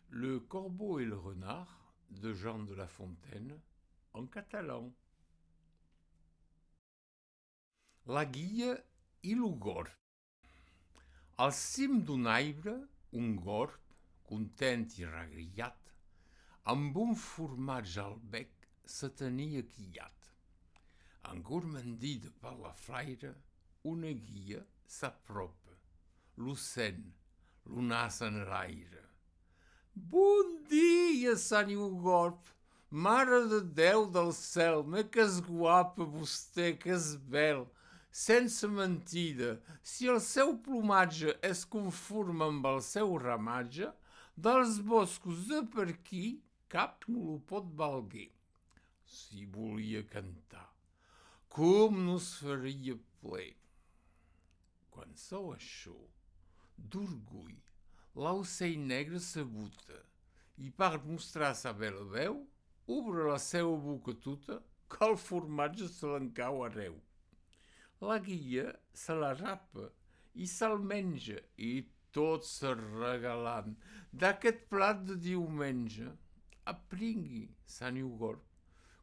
Le corbeau et le renard de Jean de La Fontaine en catalan. La guia i l'ogorb. Al cim d'un arbre, un gorb, content i regrillat, amb un formatge al bec se tenia quillat. Engormandida per la flaire, una guia s'apropa, lo sent, lo nas en l'aire. Bon dia, senyor Gorb! Mare de Déu del cel, me que és guapa vostè, que és bel! Sense mentida, si el seu plomatge es conforma amb el seu ramatge, dels boscos de per aquí cap no lo pot valguer. Si volia cantar, com nos faria ple! Quan sou això, d'orgull, l'aucell negre s'abuta i per mostrar sa bela veu obre la seva boca tota que el formatge se l'encau arreu. La guia se la rapa i se'l menja i tot se regalant d'aquest plat de diumenge. Apringui, senyor Gorb,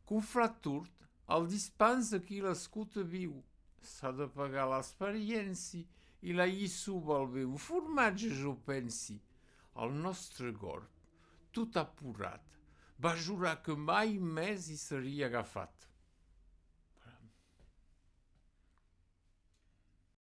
que un flat turt el dispensa qui l'escuta viu. S'ha de pagar l'experiència i la lliçó val bé un formatge, jo pensi. El nostre Gorb, tot apurat, va jurar que mai més hi seria agafat.